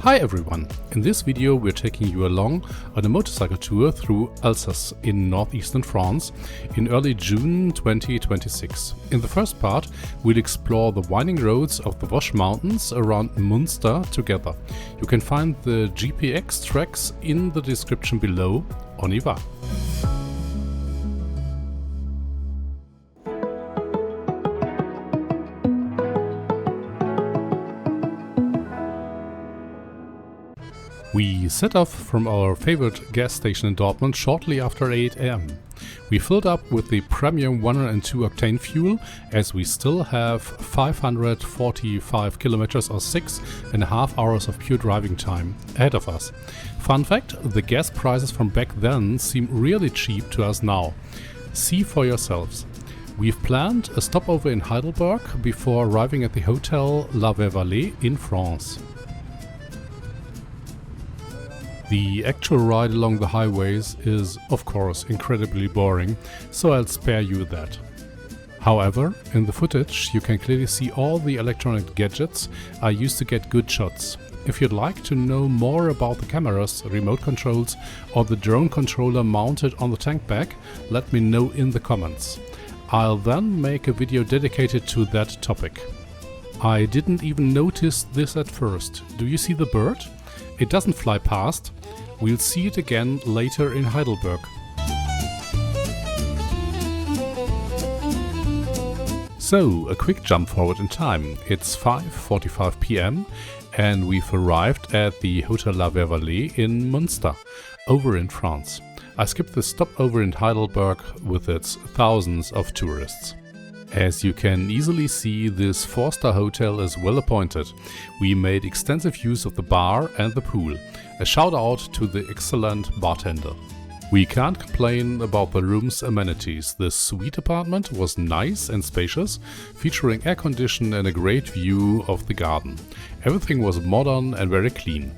Hi everyone! In this video we're taking you along on a motorcycle tour through Alsace in northeastern France in early June 2026. In the first part we'll explore the winding roads of the Vosges mountains around Munster together. You can find the GPX tracks in the description below. On y va! We set off from our favorite gas station in Dortmund shortly after 8 am. We filled up with the premium 102 octane fuel as we still have 545 kilometers or 6.5 hours of pure driving time ahead of us. Fun fact, the gas prices from back then seem really cheap to us now. See for yourselves. We've planned a stopover in Heidelberg before arriving at the hotel La Vallée in France. The actual ride along the highways is, of course, incredibly boring, so I'll spare you that. However, in the footage you can clearly see all the electronic gadgets I used to get good shots. If you'd like to know more about the cameras, remote controls or the drone controller mounted on the tank bag, let me know in the comments. I'll then make a video dedicated to that topic. I didn't even notice this at first. Do you see the bird? It doesn't fly past. We'll see it again later in Heidelberg. So, a quick jump forward in time. It's 5:45 p.m. and we've arrived at the Hotel La Vallée in Munster, over in France. I skipped the stopover in Heidelberg with its thousands of tourists. As you can easily see, this 4-star hotel is well appointed. We made extensive use of the bar and the pool. A shout out to the excellent bartender. We can't complain about the room's amenities. The suite apartment was nice and spacious, featuring air condition and a great view of the garden. Everything was modern and very clean.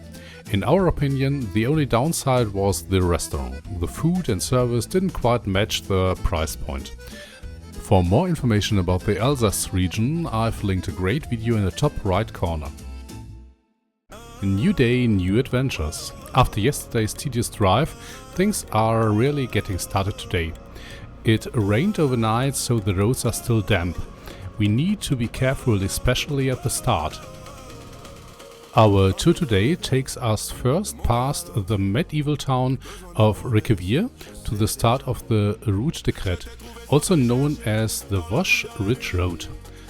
In our opinion, the only downside was the restaurant. The food and service didn't quite match the price point. For more information about the Alsace region, I've linked a great video in the top right corner. New day, new adventures. After yesterday's tedious drive, things are really getting started today. It rained overnight, so the roads are still damp. We need to be careful, especially at the start. Our tour today takes us first past the medieval town of Riquewihr to the start of the Route de Crêtes, also known as the Vosges Ridge Road.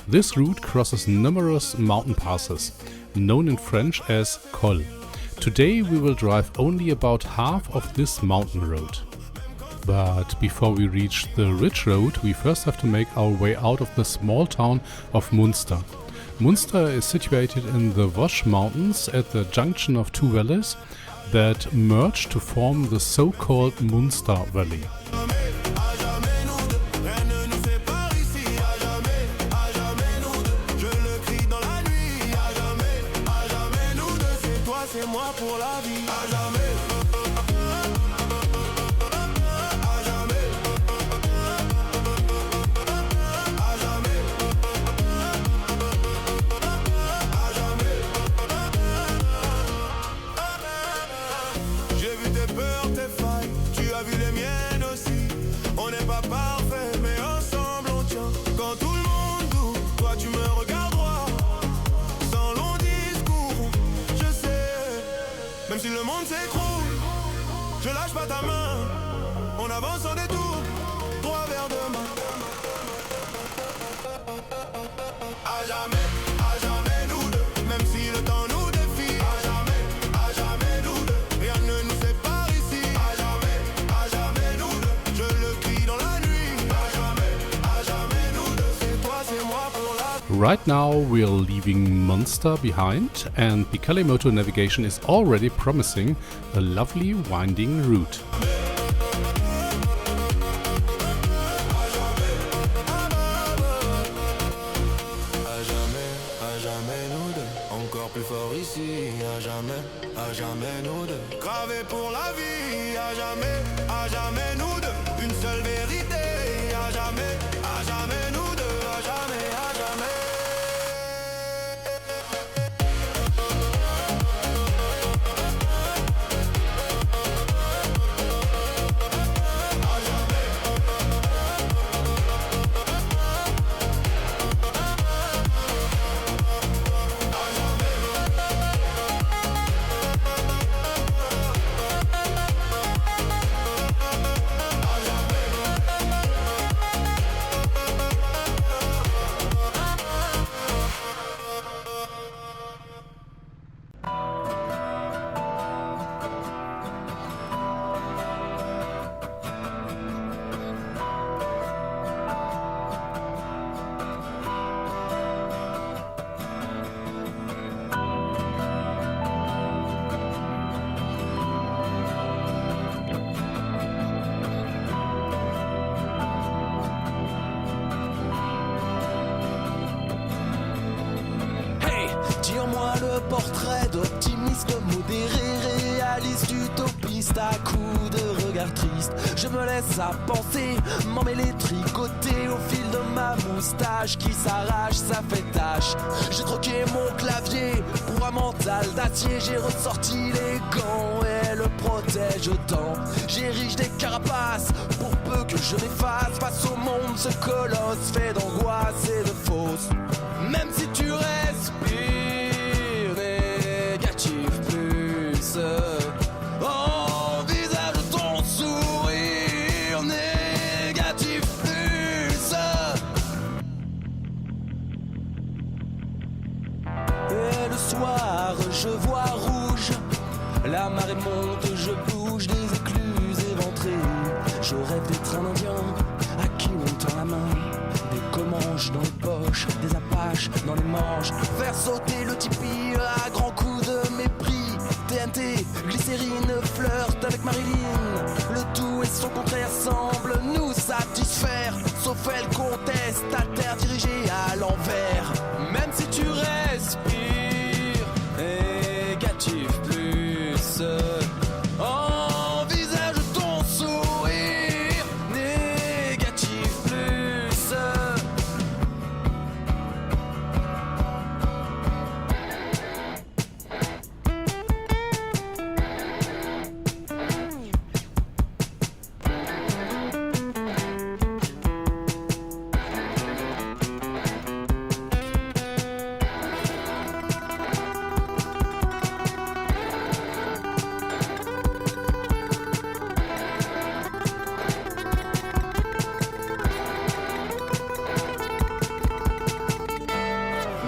This route crosses numerous mountain passes, known in French as Col. Today we will drive only about half of this mountain road. But before we reach the Ridge Road, we first have to make our way out of the small town of Munster. Munster is situated in the Vosges mountains at the junction of two valleys that merge to form the so-called Munster Valley. Même si le monde s'écroule, je lâche pas ta main. On avance sans détour, droit vers demain. À jamais nous deux. Même si le temps nous défie. À jamais nous deux. Rien ne nous sépare ici. À jamais nous deux. Je le crie dans la nuit. À jamais nous deux. C'est toi, c'est moi pour la vie. Right now we're leaving Munster behind and the Kalemoto navigation is already promising a lovely winding route. À jamais nous deux. Encore plus fort ici. À jamais nous deux. Gravé pour la vie. À jamais nous deux. Une seule vérité. À jamais nous deux. À jamais. Tire-moi le portrait d'optimiste modéré, réaliste, utopiste à coups de regard triste. Je me laisse à penser, m'emmêler, tricoter au fil de ma moustache qui s'arrache, ça fait tâche. J'ai troqué mon clavier pour un mental d'acier, j'ai ressorti les gants et le protège-temps. J'érige des carapaces pour peu que je m'efface face au monde, ce colosse fait d'angoisse et de fausse. Même si tu respires négatif plus, envisage ton sourire négatif plus. Et le soir je vois rouge, la marée monte, je bouge des écluses éventrées. Je rêve d'être un indien à qui on tend la main, des commanches dans les poches, des apaches dans les manches, faire sauter le tipi à grands coups de mépris. TNT, glycérine, flirt avec Marilyn, le tout et son contraire semblent nous satisfaire, sauf elle conteste ta terre dirigée à l'envers. Même si tu respires négatif plus, envisage ton sourire négatif plus.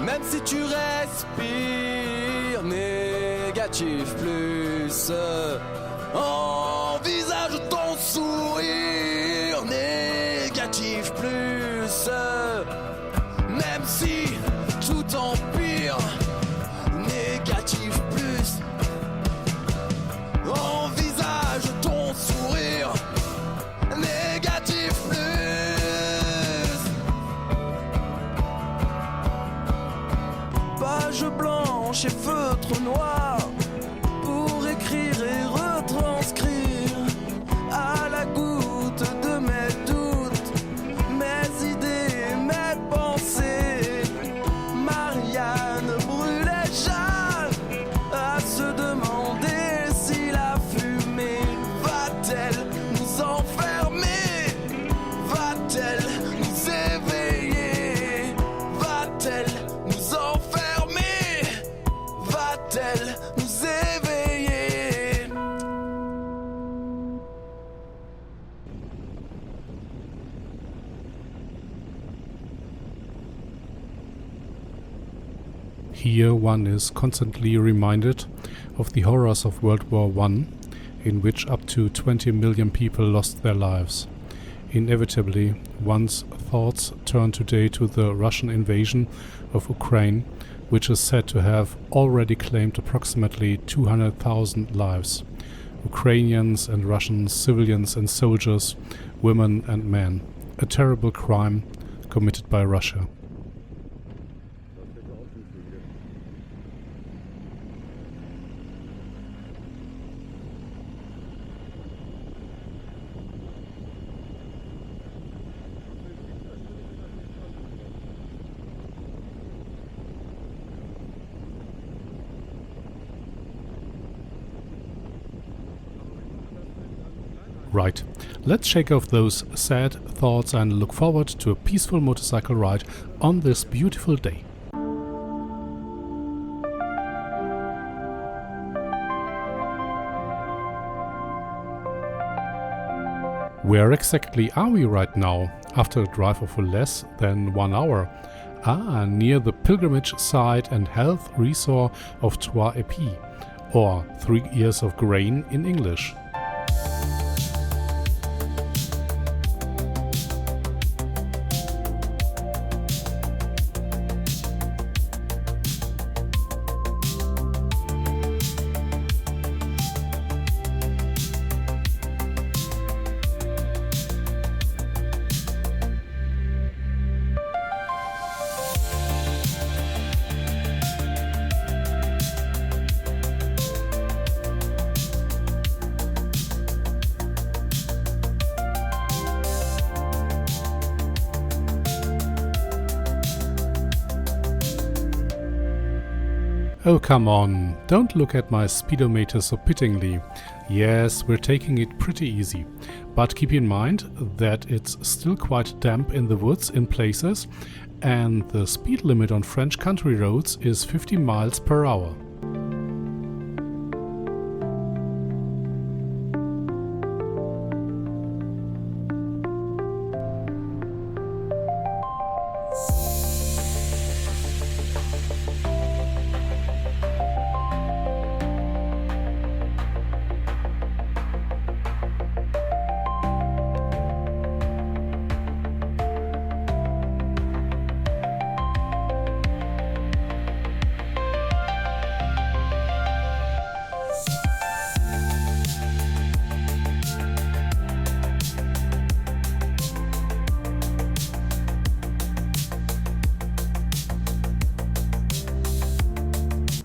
Même si tu respires négatif plus, envisage ton sourire négatif plus. Même si tout empire négatif plus, envisage ton sourire négatif plus. Page blanche et feutre noir pour écrire et retranscrire à la goutte de mes doutes, mes idées, mes pensées. Marianne brûlait Jeanne à se demander si la fumée va-t-elle nous enfermer, va-t-elle nous éveiller, va-t-elle nous enfermer, va-t-elle nous éveiller. Here one is constantly reminded of the horrors of World War I, in which up to 20 million people lost their lives. Inevitably, one's thoughts turn today to the Russian invasion of Ukraine, which is said to have already claimed approximately 200,000 lives. Ukrainians and Russian civilians and soldiers, women and men. A terrible crime committed by Russia. Right, let's shake off those sad thoughts and look forward to a peaceful motorcycle ride on this beautiful day. Where exactly are we right now, after a drive of less than 1 hour? Near the pilgrimage site and health resort of Trois Épis, or 3 Ears of Grain in English. Oh come on, don't look at my speedometer so pityingly. Yes, we're taking it pretty easy, but keep in mind that it's still quite damp in the woods in places, and the speed limit on French country roads is 50 miles per hour.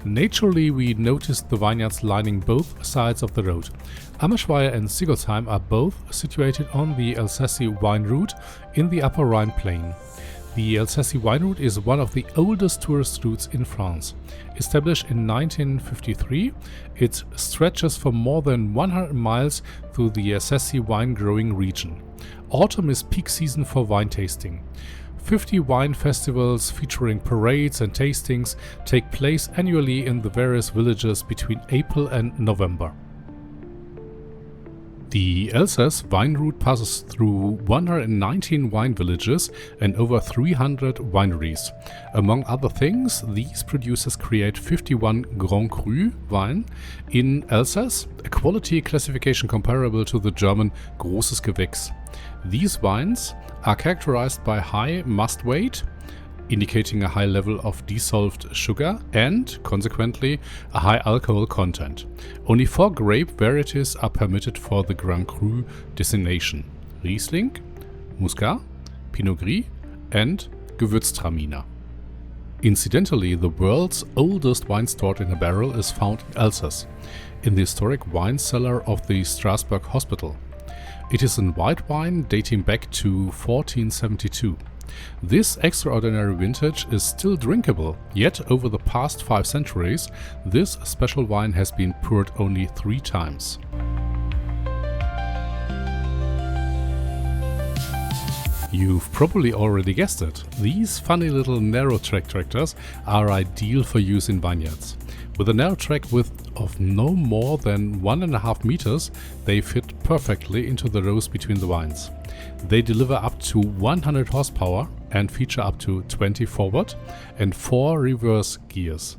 Naturally, we noticed the vineyards lining both sides of the road. Ammerschwihr and Sigolsheim are both situated on the Alsace wine route in the Upper Rhine plain. The Alsace wine route is one of the oldest tourist routes in France. Established in 1953, it stretches for more than 100 miles through the Alsace wine-growing region. Autumn is peak season for wine tasting. 50 wine festivals featuring parades and tastings take place annually in the various villages between April and November. The Alsace wine route passes through 119 wine villages and over 300 wineries. Among other things, these producers create 51 Grand Cru wine in Alsace, a quality classification comparable to the German Großes Gewächs. These wines are characterized by high must weight, indicating a high level of dissolved sugar and, consequently, a high alcohol content. Only 4 grape varieties are permitted for the Grand Cru designation: Riesling, Muscat, Pinot Gris and Gewürztraminer. Incidentally, the world's oldest wine stored in a barrel is found in Alsace, in the historic wine cellar of the Strasbourg Hospital. It is in white wine dating back to 1472. This extraordinary vintage is still drinkable, yet over the past 5 centuries, this special wine has been poured only 3 times. You've probably already guessed it. These funny little narrow track tractors are ideal for use in vineyards. With a narrow track width of no more than 1.5 meters, they fit perfectly into the rows between the vines. They deliver up to 100 horsepower and feature up to 20 forward and 4 reverse gears.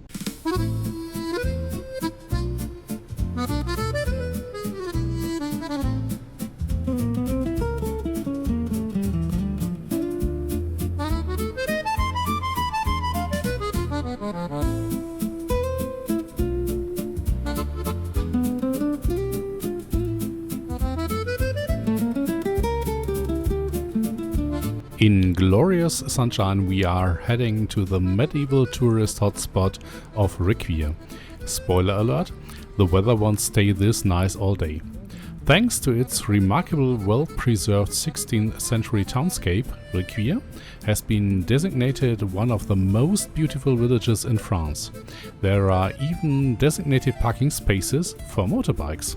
In glorious sunshine, we are heading to the medieval tourist hotspot of Riquewihr. Spoiler alert, the weather won't stay this nice all day. Thanks to its remarkable, well-preserved 16th century townscape, Riquewihr has been designated one of the most beautiful villages in France. There are even designated parking spaces for motorbikes.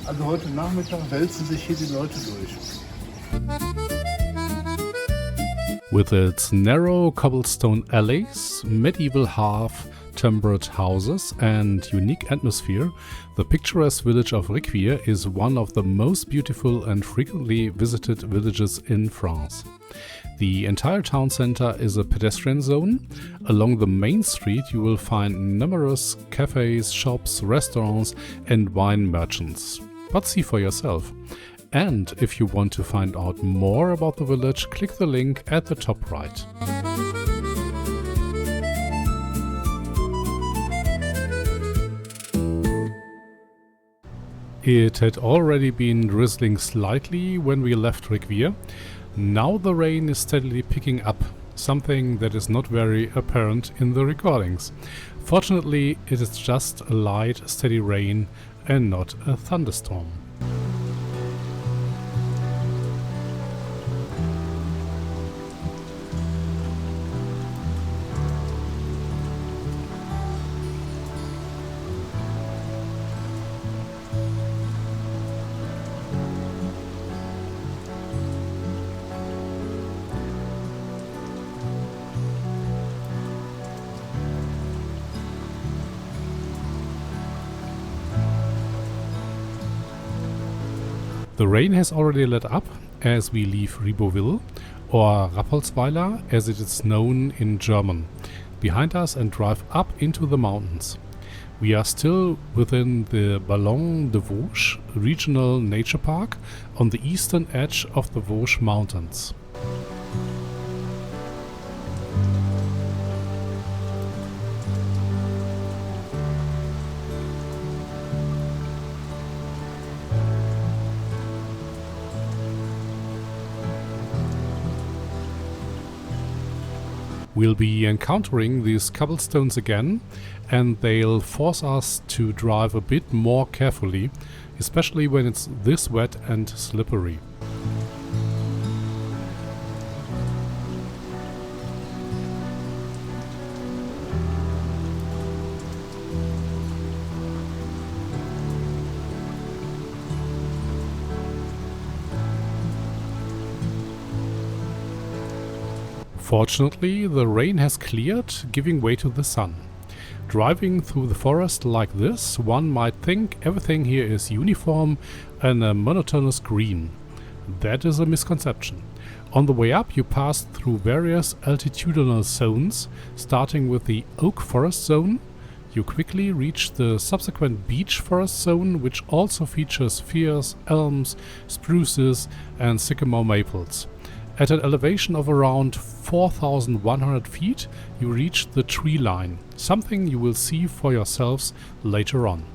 Also heute Nachmittag wälzen sich hier die Leute durch. With its narrow cobblestone alleys, medieval half-timbered houses and unique atmosphere, the picturesque village of Riquewihr is one of the most beautiful and frequently visited villages in France. The entire town center is a pedestrian zone. Along the main street you will find numerous cafes, shops, restaurants and wine merchants. But see for yourself. And if you want to find out more about the village, click the link at the top right. It had already been drizzling slightly when we left Riquewihr. Now the rain is steadily picking up, something that is not very apparent in the recordings. Fortunately, it is just a light, steady rain and not a thunderstorm. The rain has already let up as we leave Ribeauville, or Rappoltsweiler as it is known in German, behind us and drive up into the mountains. We are still within the Ballon de Vosges Regional Nature Park on the eastern edge of the Vosges Mountains. We'll be encountering these cobblestones again, and they'll force us to drive a bit more carefully, especially when it's this wet and slippery. Fortunately, the rain has cleared, giving way to the sun. Driving through the forest like this, one might think everything here is uniform and a monotonous green. That is a misconception. On the way up, you pass through various altitudinal zones, starting with the oak forest zone. You quickly reach the subsequent beech forest zone, which also features firs, elms, spruces and sycamore maples. At an elevation of around 4,100 feet, you reach the tree line, something you will see for yourselves later on.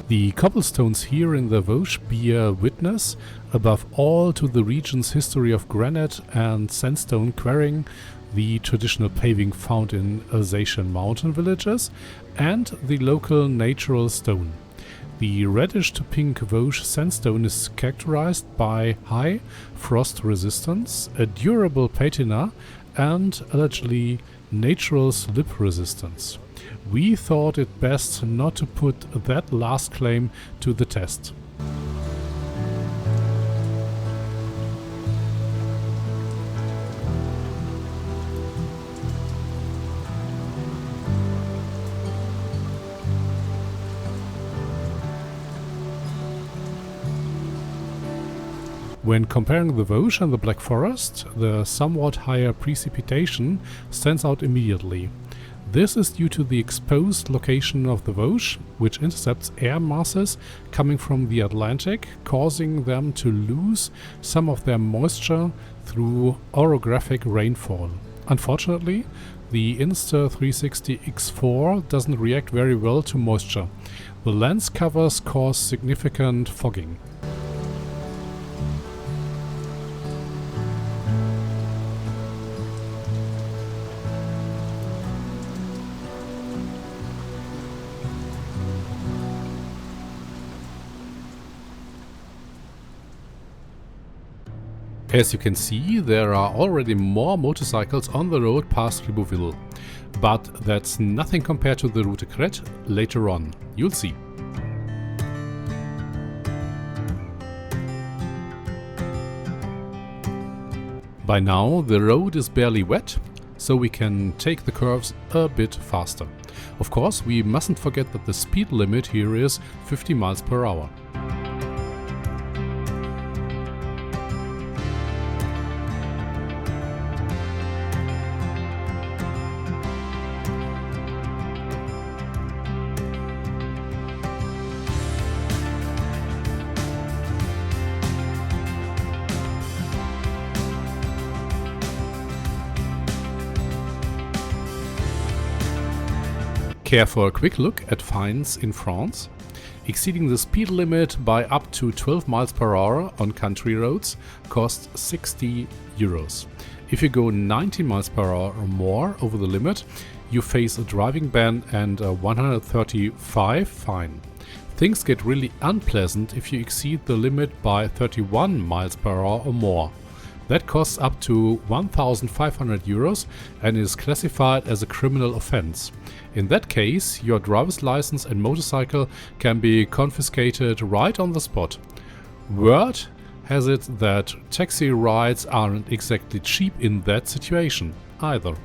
The cobblestones here in the Vosges bear witness, above all, to the region's history of granite and sandstone quarrying, the traditional paving found in Alsatian mountain villages, and the local natural stone. The reddish to pink Vosges sandstone is characterized by high frost resistance, a durable patina, and allegedly natural slip resistance. We thought it best not to put that last claim to the test. When comparing the Vosges and the Black Forest, the somewhat higher precipitation stands out immediately. This is due to the exposed location of the Vosges, which intercepts air masses coming from the Atlantic, causing them to lose some of their moisture through orographic rainfall. Unfortunately, the Insta360 X4 doesn't react very well to moisture. The lens covers cause significant fogging. As you can see, there are already more motorcycles on the road past Ribeauville. But that's nothing compared to the Route Crêtes later on. You'll see. By now the road is barely wet, so we can take the curves a bit faster. Of course, we mustn't forget that the speed limit here is 50 miles per hour. Care for a quick look at fines in France. Exceeding the speed limit by up to 12 miles per hour on country roads costs 60 euros. If you go 90 miles per hour or more over the limit, you face a driving ban and a 135 fine. Things get really unpleasant if you exceed the limit by 31 miles per hour or more. That costs up to 1,500 euros and is classified as a criminal offense. In that case, your driver's license and motorcycle can be confiscated right on the spot. Word has it that taxi rides aren't exactly cheap in that situation either.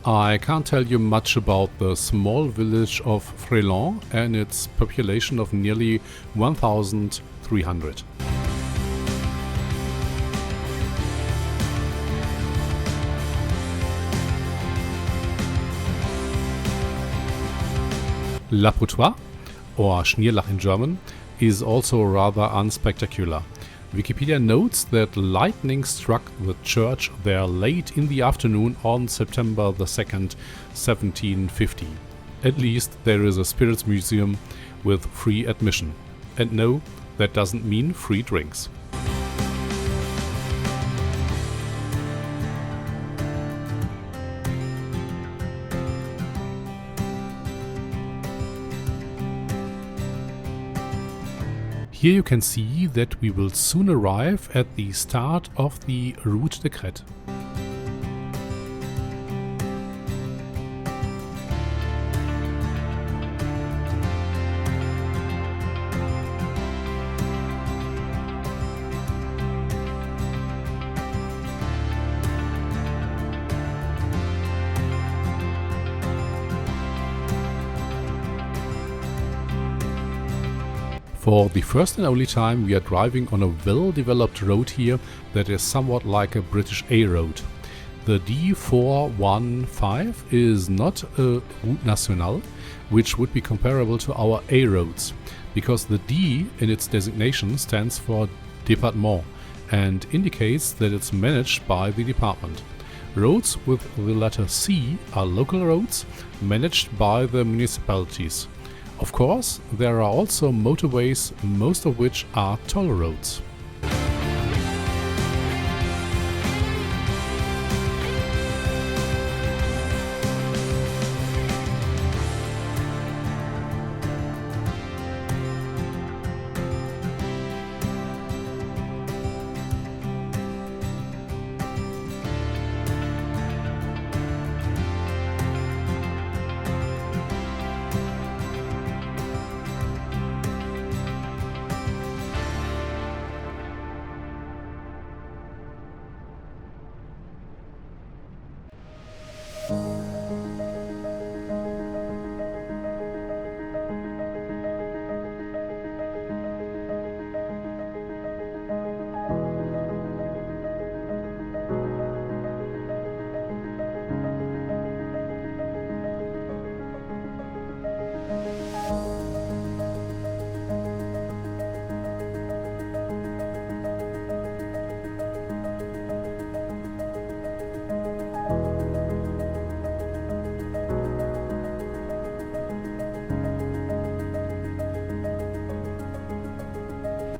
I can't tell you much about the small village of Fréland and its population of nearly 1,300. La Poutois, or Schnierlach in German, is also rather unspectacular. Wikipedia notes that lightning struck the church there late in the afternoon on September the 2nd, 1750. At least there is a spirits museum with free admission. And no, that doesn't mean free drinks. Here you can see that we will soon arrive at the start of the Route de Crêtes. For the first and only time we are driving on a well-developed road here that is somewhat like a British A road. The D415 is not a Route Nationale, which would be comparable to our A roads, because the D in its designation stands for Département and indicates that it's managed by the department. Roads with the letter C are local roads managed by the municipalities. Of course, there are also motorways, most of which are toll roads.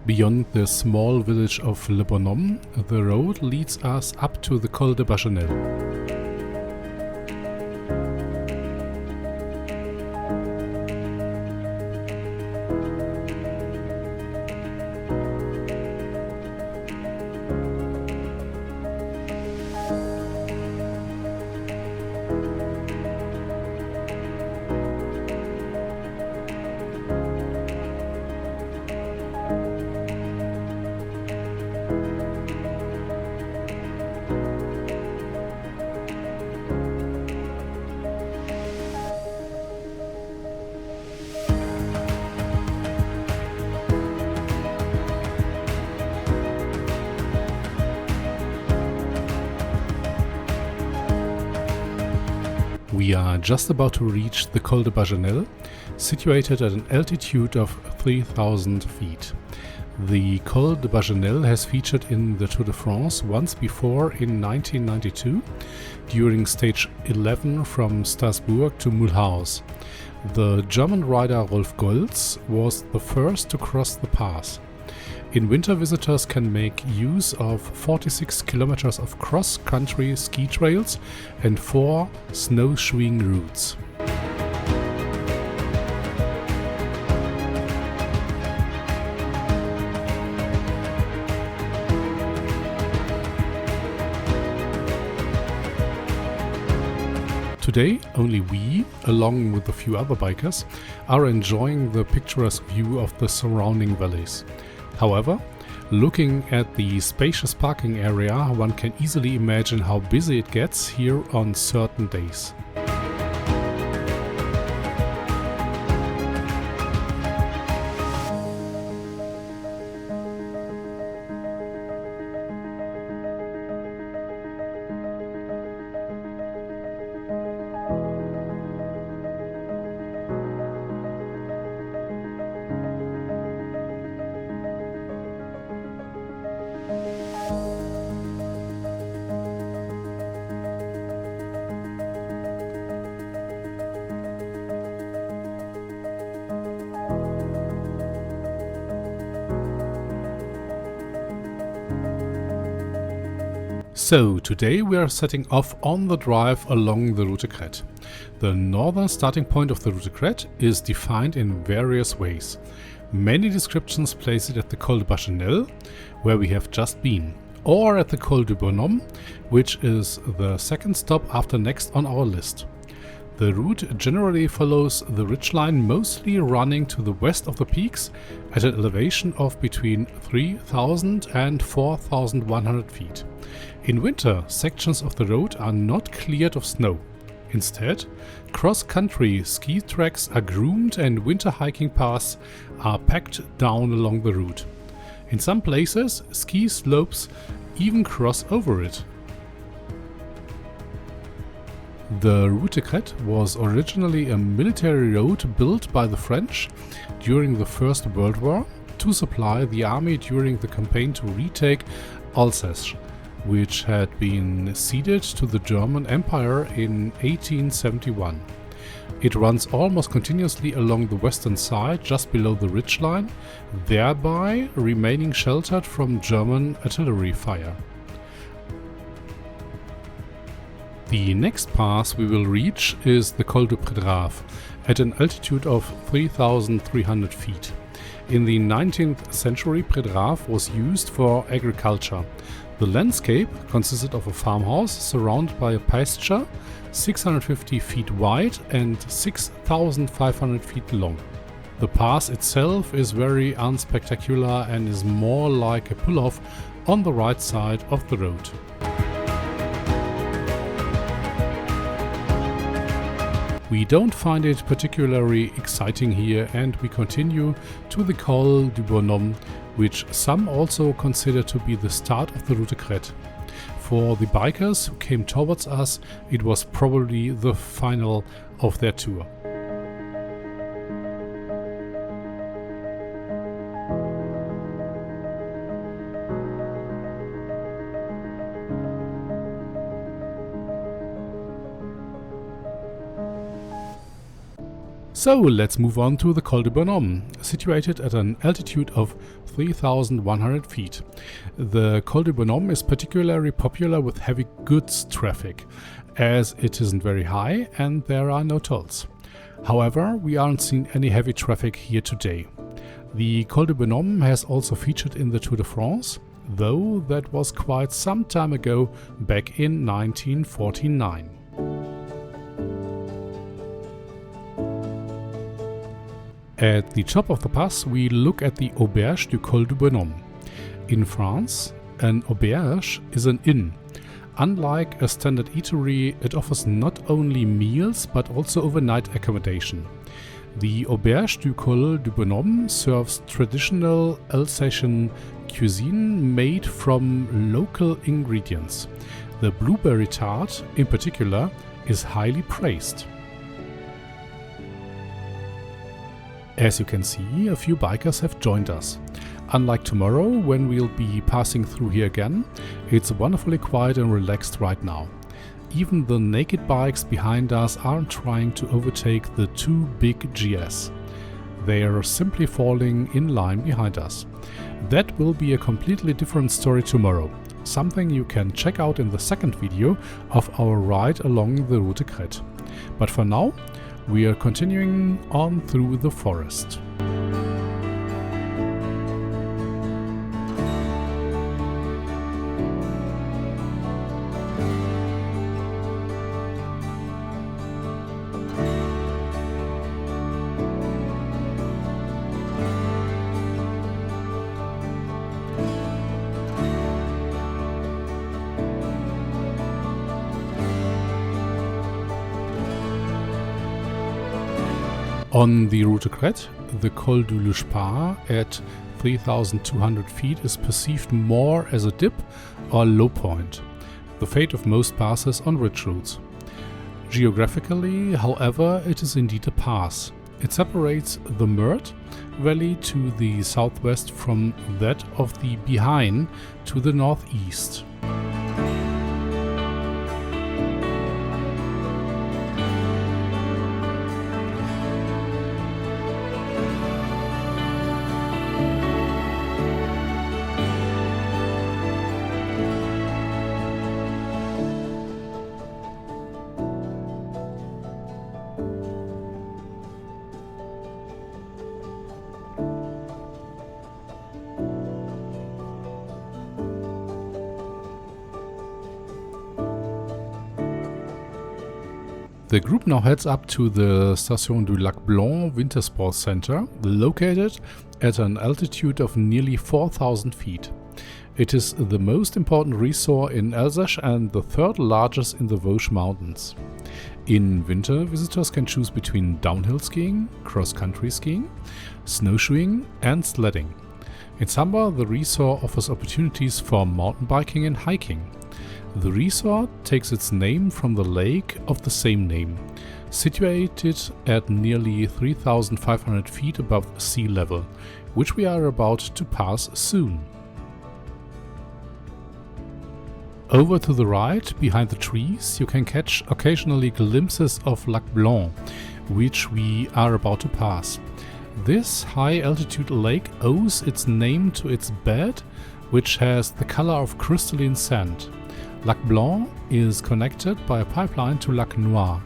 Beyond the small village of Le Bonhomme, the road leads us up to the Col de Bagenelles. We are just about to reach the Col de Bagenelles, situated at an altitude of 3,000 feet. The Col de Bagenelles has featured in the Tour de France once before in 1992 during stage 11 from Strasbourg to Mulhouse. The German rider Rolf Goltz was the first to cross the pass. In winter, visitors can make use of 46 kilometers of cross-country ski trails and 4 snowshoeing routes. Today, only we, along with a few other bikers, are enjoying the picturesque view of the surrounding valleys. However, looking at the spacious parking area, one can easily imagine how busy it gets here on certain days. So, today we are setting off on the drive along the Route Crêtes. The northern starting point of the Route Crêtes is defined in various ways. Many descriptions place it at the Col du Bagenelles, where we have just been, or at the Col du Bonhomme, which is the second stop after next on our list. The route generally follows the ridgeline, mostly running to the west of the peaks at an elevation of between 3,000 and 4,100 feet. In winter, sections of the road are not cleared of snow. Instead, cross-country ski tracks are groomed and winter hiking paths are packed down along the route. In some places, ski slopes even cross over it. The Route Crêtes was originally a military road built by the French during the First World War to supply the army during the campaign to retake Alsace, which had been ceded to the German Empire in 1871. It runs almost continuously along the western side just below the ridgeline, thereby remaining sheltered from German artillery fire. The next pass we will reach is the Col du Raves at an altitude of 3,300 feet. In the 19th century, Raves was used for agriculture. The landscape consisted of a farmhouse surrounded by a pasture 650 feet wide and 6,500 feet long. The pass itself is very unspectacular and is more like a pull-off on the right side of the road. We don't find it particularly exciting here, and we continue to the Col du Bonhomme, which some also consider to be the start of the Route Crêtes. For the bikers who came towards us, it was probably the final of their tour. So let's move on to the Col du Bonhomme, situated at an altitude of 3,100 feet. The Col du Bonhomme is particularly popular with heavy goods traffic, as it isn't very high and there are no tolls. However, we aren't seeing any heavy traffic here today. The Col du Bonhomme has also featured in the Tour de France, though that was quite some time ago, back in 1949. At the top of the pass, we look at the Auberge du Col du Bonhomme. In France, an auberge is an inn. Unlike a standard eatery, it offers not only meals but also overnight accommodation. The Auberge du Col du Bonhomme serves traditional Alsatian cuisine made from local ingredients. The blueberry tart, in particular, is highly praised. As you can see, a few bikers have joined us. Unlike tomorrow, when we'll be passing through here again, it's wonderfully quiet and relaxed right now. Even the naked bikes behind us aren't trying to overtake the two big GS. They are simply falling in line behind us. That will be a completely different story tomorrow, something you can check out in the second video of our ride along the Route Crêtes. But for now, we are continuing on through the forest. On the Route Crêtes, the Col du Louchpach at 3,200 feet is perceived more as a dip or low point, the fate of most passes on ridge routes. Geographically, however, it is indeed a pass. It separates the Meurthe Valley to the southwest from that of the Behaine to the northeast. The group now heads up to the Station du Lac Blanc Winter Sports Center, located at an altitude of nearly 4,000 feet. It is the most important resort in Alsace and the third largest in the Vosges Mountains. In winter, visitors can choose between downhill skiing, cross-country skiing, snowshoeing and sledding. In summer, the resort offers opportunities for mountain biking and hiking. The resort takes its name from the lake of the same name, situated at nearly 3,500 feet above sea level, which we are about to pass soon. Over to the right, behind the trees, you can catch occasionally glimpses of Lac Blanc, which we are about to pass. This high-altitude lake owes its name to its bed, which has the color of crystalline sand. Lac Blanc is connected by a pipeline to Lac Noir,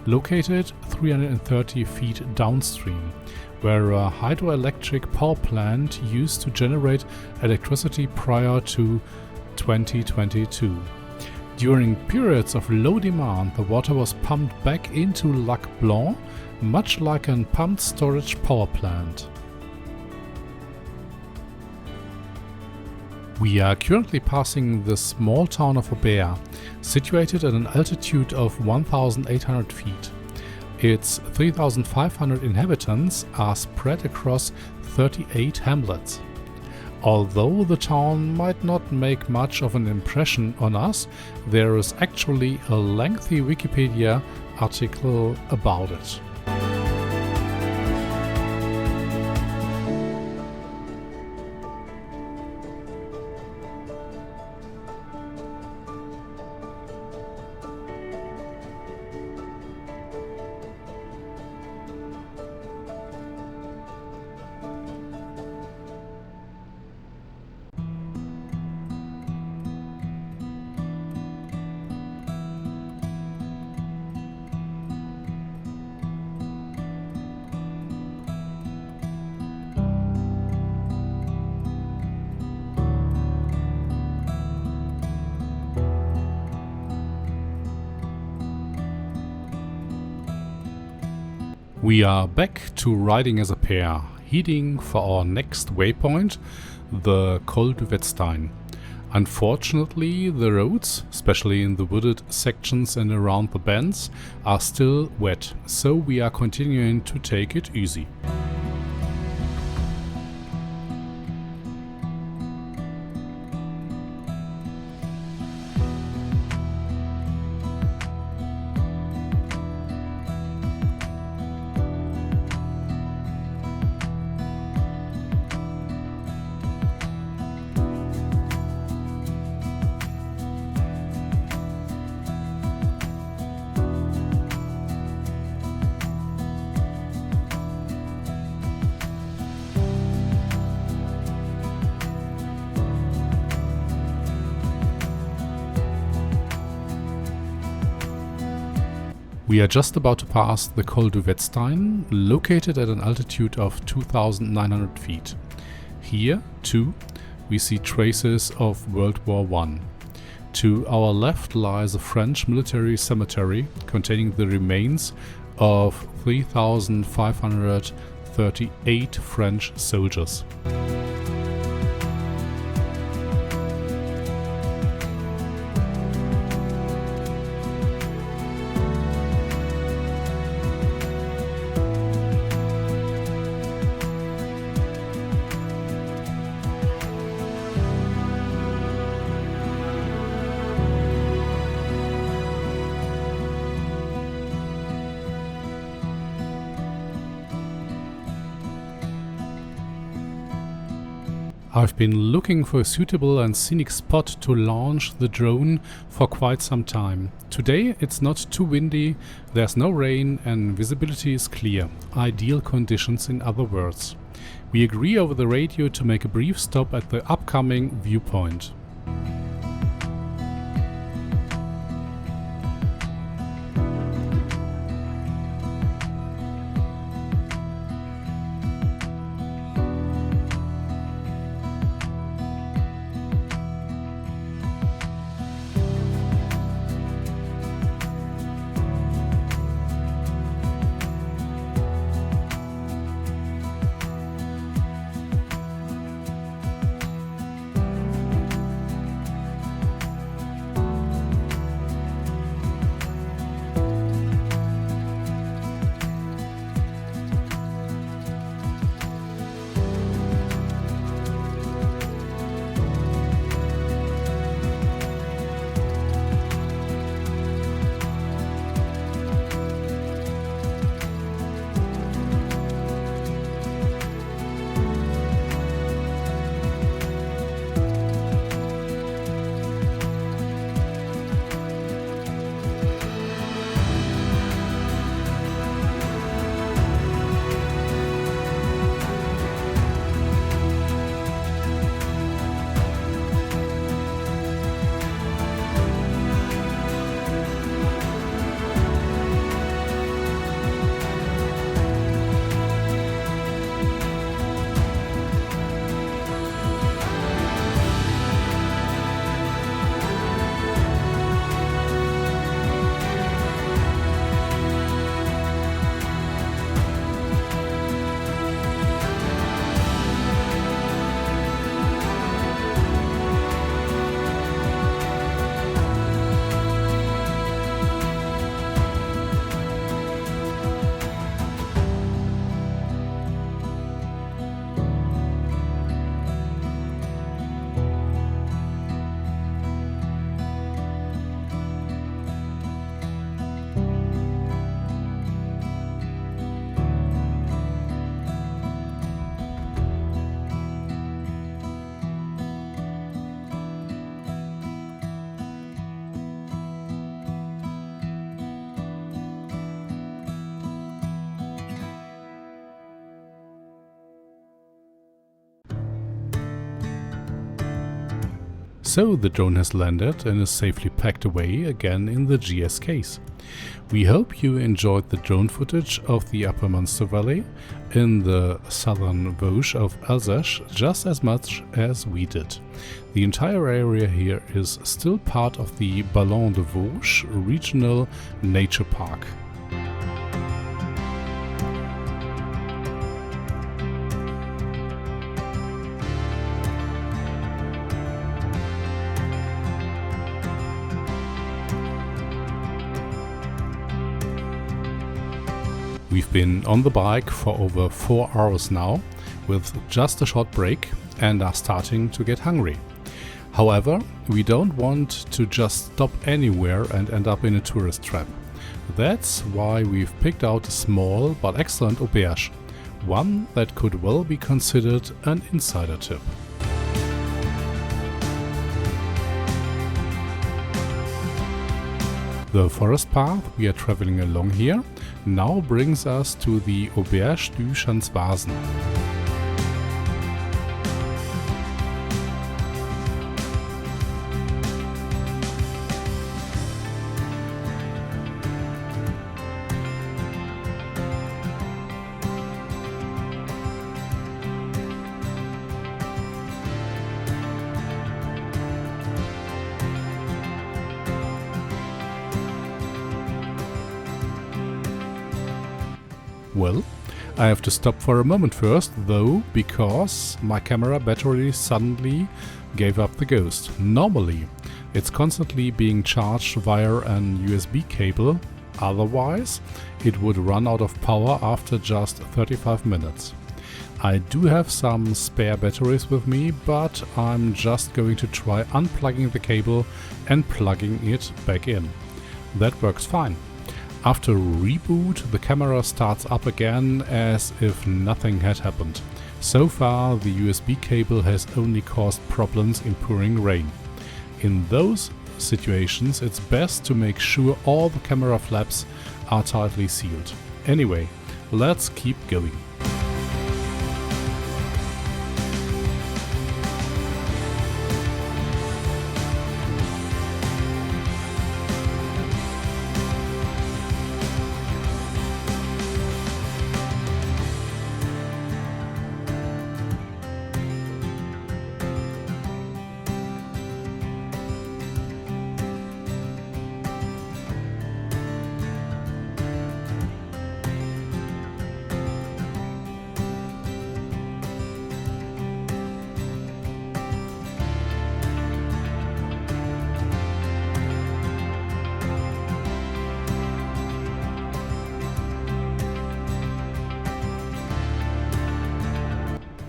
located 330 feet downstream, where a hydroelectric power plant used to generate electricity prior to 2022. During periods of low demand, the water was pumped back into Lac Blanc, much like a pumped storage power plant. We are currently passing the small town of Auberge, situated at an altitude of 1,800 feet. Its 3,500 inhabitants are spread across 38 hamlets. Although the town might not make much of an impression on us, there is actually a lengthy Wikipedia article about it. We are back to riding as a pair, heading for our next waypoint, the Col du Wettstein. Unfortunately, the roads, especially in the wooded sections and around the bends, are still wet, so we are continuing to take it easy. We are just about to pass the Col du Wettstein, located at an altitude of 2,900 feet. Here, too, we see traces of World War I. To our left lies a French military cemetery containing the remains of 3,538 French soldiers. I've been looking for a suitable and scenic spot to launch the drone for quite some time. Today it's not too windy, there's no rain and visibility is clear. Ideal conditions, in other words. We agree over the radio to make a brief stop at the upcoming viewpoint. So the drone has landed and is safely packed away again in the GS case. We hope you enjoyed the drone footage of the Upper Munster Valley in the Southern Vosges of Alsace just as much as we did. The entire area here is still part of the Bagenelles de Vosges Regional Nature Park. We've been on the bike for over 4 hours now, with just a short break, and are starting to get hungry. However, we don't want to just stop anywhere and end up in a tourist trap. That's why we've picked out a small but excellent auberge, one that could well be considered an insider tip. The forest path we are traveling along here now brings us to the Auberge du Schantzwasen. Well, I have to stop for a moment first, though, because my camera battery suddenly gave up the ghost. Normally, it's constantly being charged via an USB cable, otherwise it would run out of power after just 35 minutes. I do have some spare batteries with me, but I'm just going to try unplugging the cable and plugging it back in. That works fine. After reboot, the camera starts up again as if nothing had happened. So far, the USB cable has only caused problems in pouring rain. In those situations, it's best to make sure all the camera flaps are tightly sealed. Anyway, let's keep going.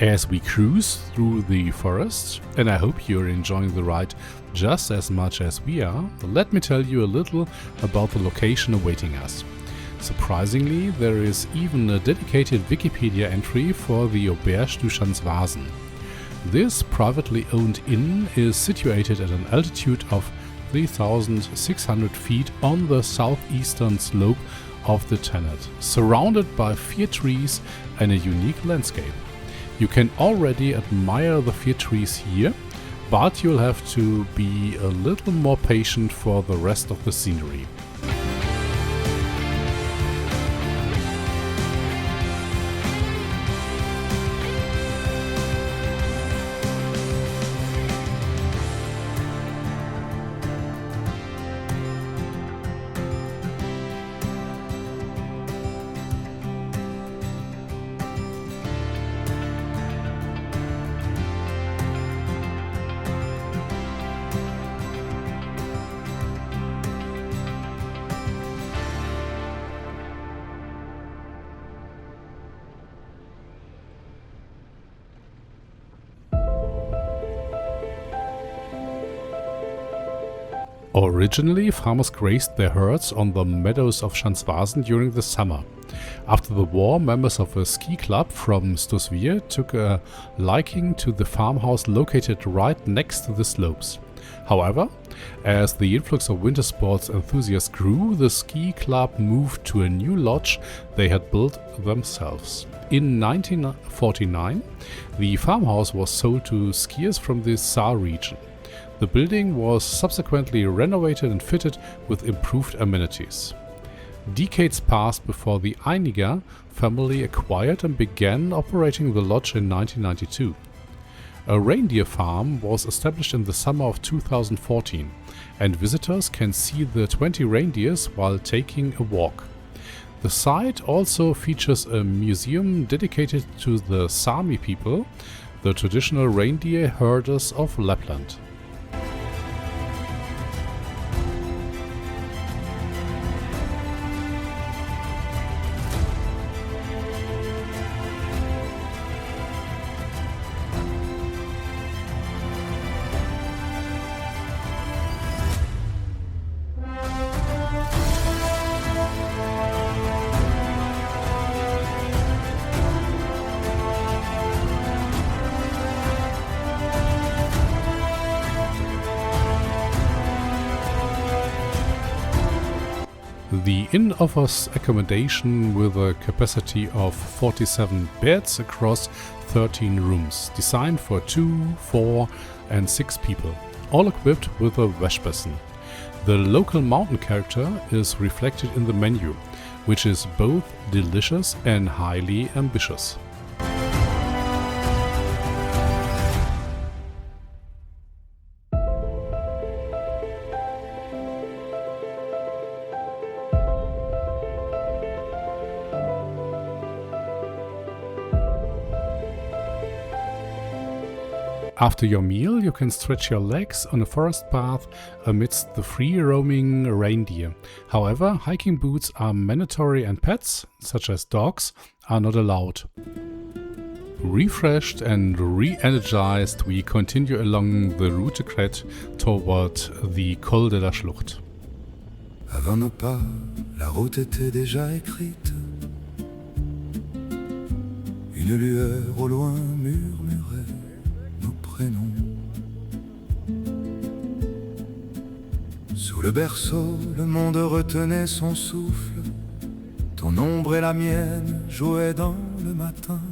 As we cruise through the forest, and I hope you're enjoying the ride just as much as we are, let me tell you a little about the location awaiting us. Surprisingly, there is even a dedicated Wikipedia entry for the Auberge du Schantzwasen. This privately owned inn is situated at an altitude of 3,600 feet on the southeastern slope of the Tannet, surrounded by 4 trees and a unique landscape. You can already admire the 4 trees here, but you'll have to be a little more patient for the rest of the scenery. Originally, farmers grazed their herds on the meadows of Schantzwasen during the summer. After the war, members of a ski club from Riquewihr took a liking to the farmhouse located right next to the slopes. However, as the influx of winter sports enthusiasts grew, the ski club moved to a new lodge they had built themselves. In 1949, the farmhouse was sold to skiers from the Saar region. The building was subsequently renovated and fitted with improved amenities. Decades passed before the Einiger family acquired and began operating the lodge in 1992. A reindeer farm was established in the summer of 2014, and visitors can see the 20 reindeers while taking a walk. The site also features a museum dedicated to the Sami people, the traditional reindeer herders of Lapland. The inn offers accommodation with a capacity of 47 beds across 13 rooms, designed for 2, 4 and 6 people, all equipped with a waschbasin. The local mountain character is reflected in the menu, which is both delicious and highly ambitious. After your meal, you can stretch your legs on a forest path amidst the free-roaming reindeer. However, hiking boots are mandatory and pets, such as dogs, are not allowed. Refreshed and re-energized, we continue along the route de Crêtes toward the Col de la Schlucht. Avant nos pas, la route était déjà écrite. Une lueur au loin murmurait nos prénoms. Sous le berceau, le monde retenait son souffle. Ton ombre et la mienne jouaient dans le matin.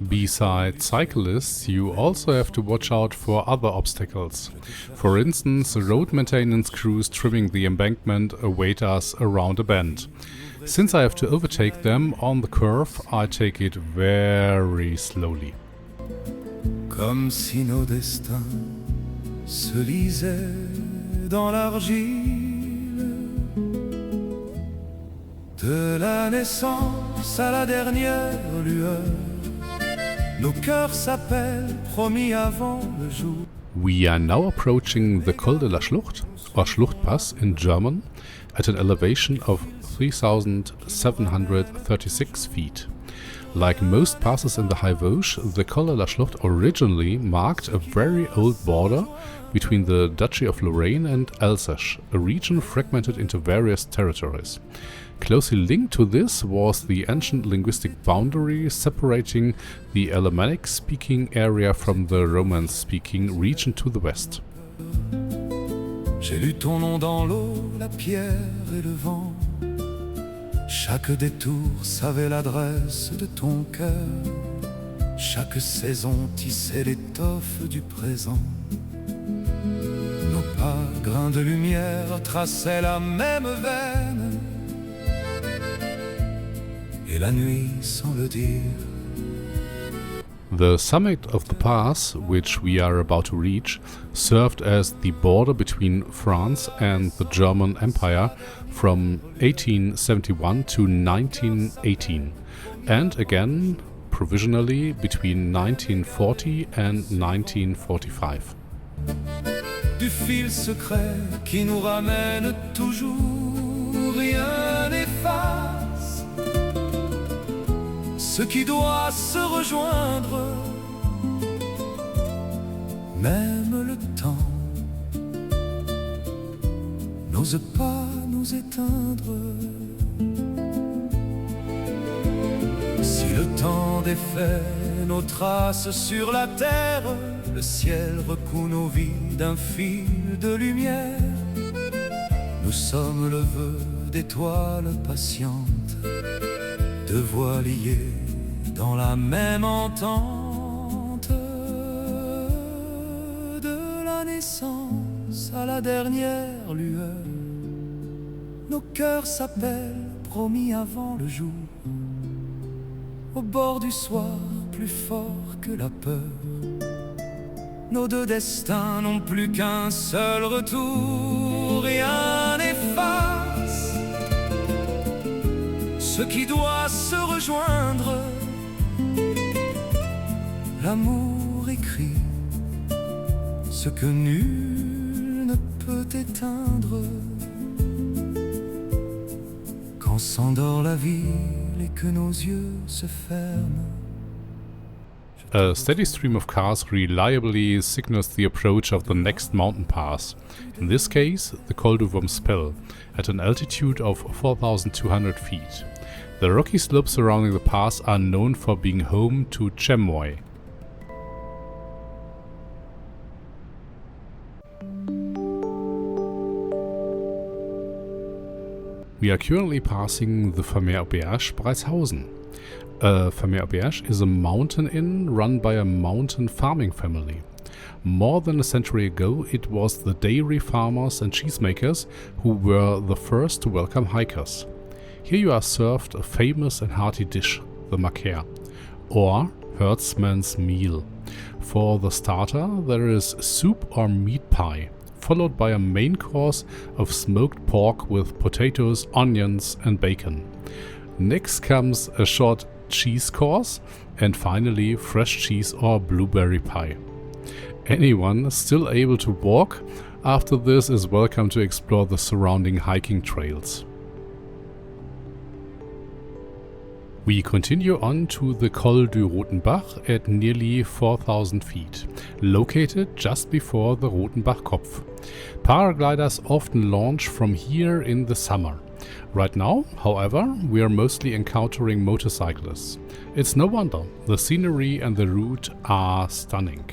Besides cyclists, you also have to watch out for other obstacles. For instance, road maintenance crews trimming the embankment await us around a bend. Since I have to overtake them on the curve, I take it very slowly. Comme si nos destins se lisaient dans l'argile. De la naissance à la dernière lueur, nos cœurs s'appellent, promis avant le jour. We are now approaching the Col de la Schlucht, or Schluchtpass in German, at an elevation of 3,736 feet. Like most passes in the High Vosges, the Col de la Schlucht originally marked a very old border between the Duchy of Lorraine and Alsace, a region fragmented into various territories. Closely linked to this was the ancient linguistic boundary separating the Alemannic-speaking area from the Romance-speaking region to the west. J'ai lu ton nom dans l'eau, la pierre et le vent. Chaque détour savait l'adresse de ton cœur. Chaque saison tissait l'étoffe du présent. Nos pas, grains de lumière, traçaient la même veine. Et la nuit, sans le dire. The summit of the pass, which we are about to reach, served as the border between France and the German Empire from 1871 to 1918, and again, provisionally, between 1940 and 1945. Du fil secret qui nous ramène toujours, rien n'efface ce qui doit se rejoindre, même le temps n'ose pas nous éteindre. Si le temps défait nos traces sur la terre, le ciel recoue nos vies d'un fil de lumière. Nous sommes le vœu d'étoiles patientes, de voix liées dans la même entente. De la naissance à la dernière lueur, nos cœurs s'appellent, promis avant le jour. Au bord du soir, plus fort que la peur, nos deux destins n'ont plus qu'un seul retour. Rien n'efface ce qui doit se rejoindre. L'amour écrit ce que nul ne peut éteindre. Quand s'endort la ville et que nos yeux se ferment. A steady stream of cars reliably signals the approach of the next mountain pass, in this case the Col du Wormspel, at an altitude of 4,200 feet. The rocky slopes surrounding the pass are known for being home to chamois. We are currently passing the fameux Auberge Breishausen. A fameux Auberge is a mountain inn run by a mountain farming family. More than a century ago, it was the dairy farmers and cheesemakers who were the first to welcome hikers. Here you are served a famous and hearty dish, the macaire, or herdsman's meal. For the starter, there is soup or meat pie, followed by a main course of smoked pork with potatoes, onions and bacon. Next comes a short cheese course, and finally fresh cheese or blueberry pie. Anyone still able to walk after this is welcome to explore the surrounding hiking trails. We continue on to the Col du Rothenbach at nearly 4,000 feet, located just before the Rothenbach-Kopf. Paragliders often launch from here in the summer. Right now, however, we are mostly encountering motorcyclists. It's no wonder, the scenery and the route are stunning.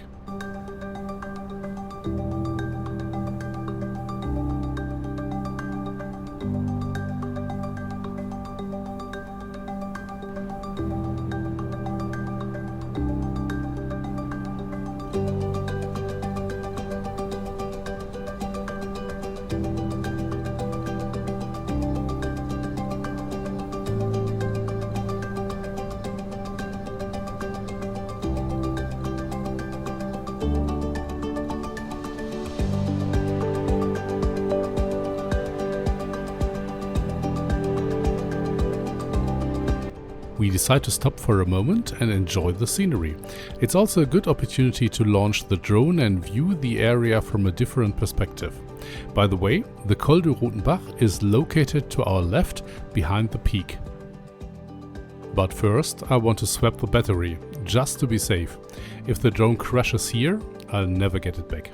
We decide to stop for a moment and enjoy the scenery. It's also a good opportunity to launch the drone and view the area from a different perspective. By the way, the Col du Rothenbach is located to our left behind the peak. But first I want to swap the battery, just to be safe. If the drone crashes here, I'll never get it back.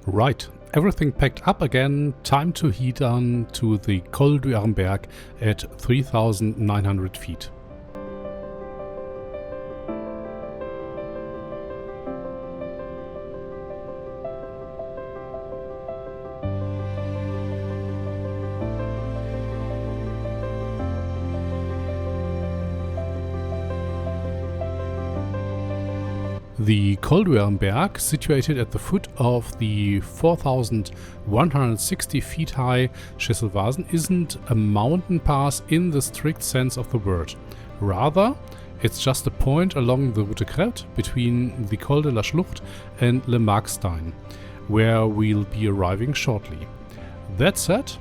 Right, everything packed up again, time to head on to the Col du Herrenberg at 3,900 feet. The Col du Herrenberg, situated at the foot of the 4,160 feet high Schantzwasen, isn't a mountain pass in the strict sense of the word. Rather, it's just a point along the Route Crêtes between the Col de la Schlucht and Le Markstein, where we'll be arriving shortly. That said,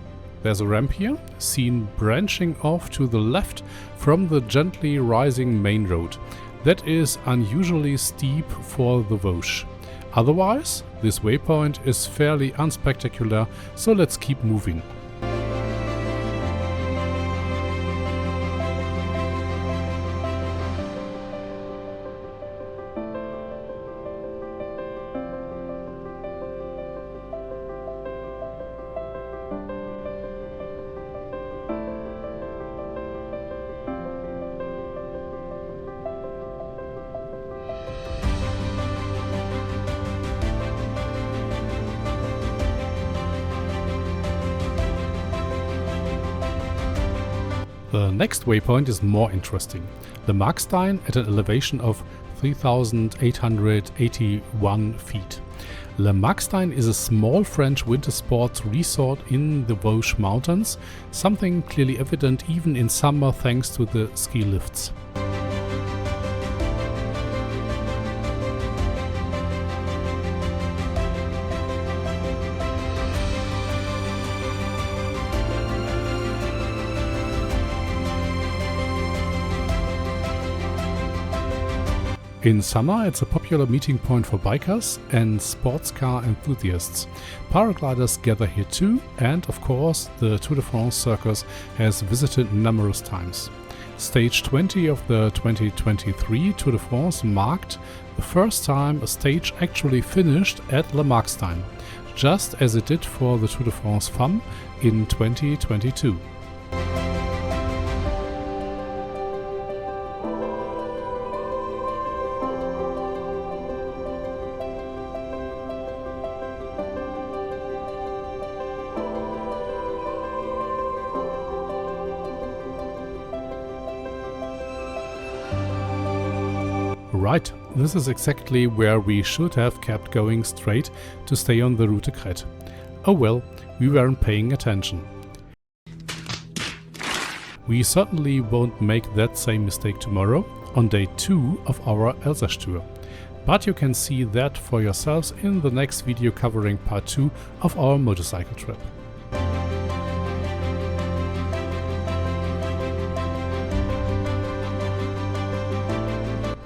there's a ramp here, seen branching off to the left from the gently rising main road. That is unusually steep for the Vosges. Otherwise, this waypoint is fairly unspectacular, so let's keep moving. The next waypoint is more interesting. The Markstein at an elevation of 3,881 feet. Le Markstein is a small French winter sports resort in the Vosges mountains, something clearly evident even in summer thanks to the ski lifts. In summer, it's a popular meeting point for bikers and sports car enthusiasts. Paragliders gather here too, and of course, the Tour de France circus has visited numerous times. Stage 20 of the 2023 Tour de France marked the first time a stage actually finished at Le Markstein, just as it did for the Tour de France Femmes in 2022. Right, this is exactly where we should have kept going straight to stay on the route to Crêtes. Oh well, we weren't paying attention. We certainly won't make that same mistake tomorrow on day 2 of our Alsace tour. But you can see that for yourselves in the next video covering part 2 of our motorcycle trip.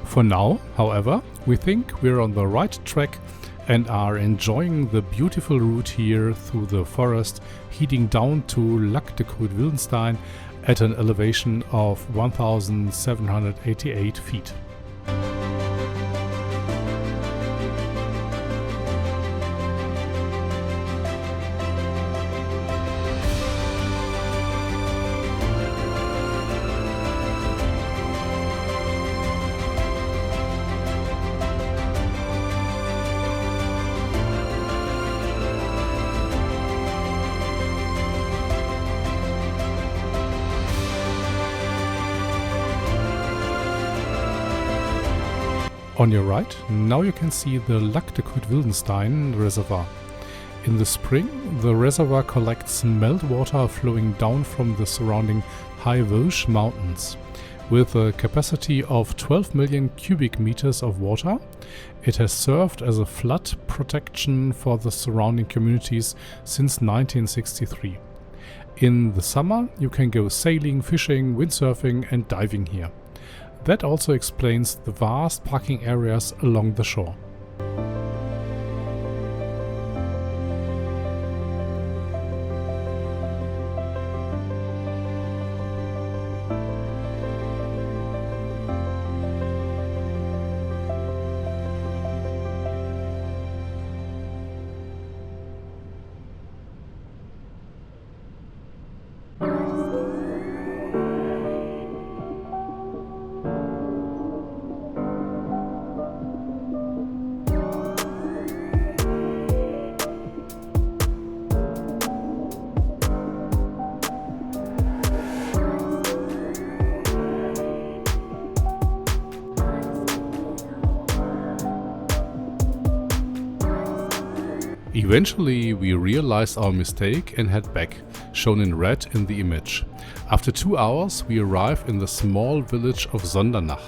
For now, however, we think we're on the right track and are enjoying the beautiful route here through the forest, heading down to Lac de Kruth-Wildenstein at an elevation of 1,788 feet. On your right, now you can see the Lac de Kruth-Wildenstein reservoir. In the spring, the reservoir collects meltwater flowing down from the surrounding high Vosges mountains. With a capacity of 12 million cubic meters of water, it has served as a flood protection for the surrounding communities since 1963. In the summer, you can go sailing, fishing, windsurfing and diving here. That also explains the vast parking areas along the shore. Eventually we realized our mistake and head back, shown in red in the image. After 2 hours we arrive in the small village of Sondernach.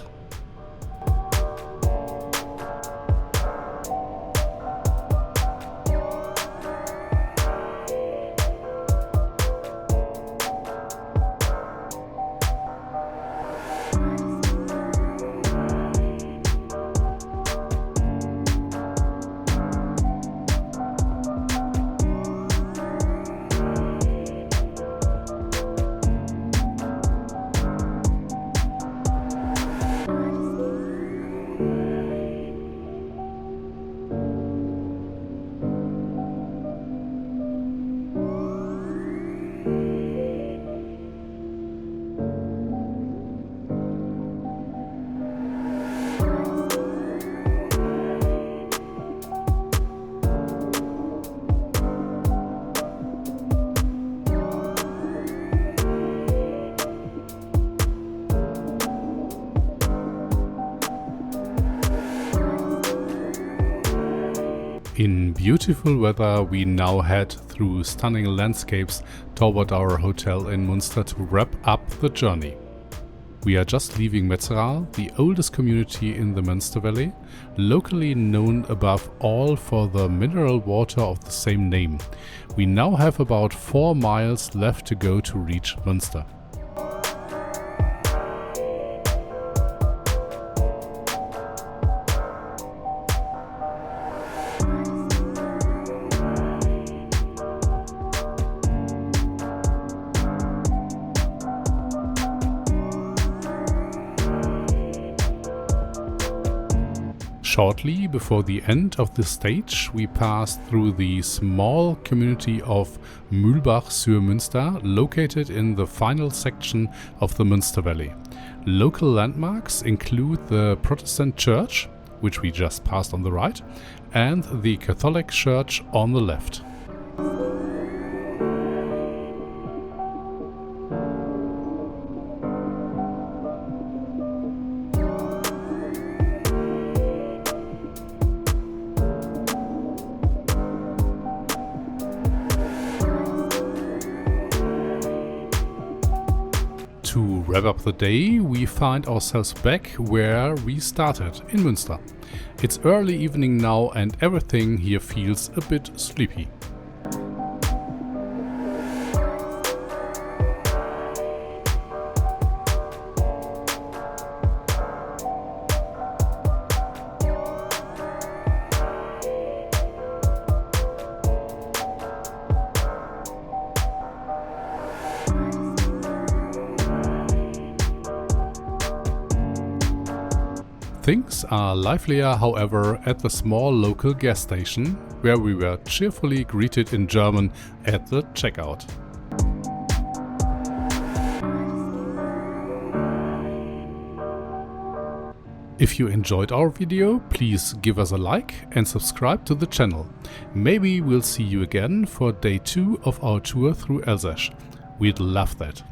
In beautiful weather, we now head through stunning landscapes toward our hotel in Munster to wrap up the journey. We are just leaving Metzeral, the oldest community in the Munster Valley, locally known above all for the mineral water of the same name. We now have about 4 miles left to go to reach Munster. Shortly before the end of the stage, we passed through the small community of Muhlbach-sur-Munster, located in the final section of the Munster Valley. Local landmarks include the Protestant church, which we just passed on the right, and the Catholic church on the left. To wrap up the day, we find ourselves back where we started, in Munster. It's early evening now and everything here feels a bit sleepy. Things are livelier, however, at the small local gas station, where we were cheerfully greeted in German at the checkout. If you enjoyed our video, please give us a like and subscribe to the channel. Maybe we'll see you again for day 2 of our tour through Alsace. We'd love that.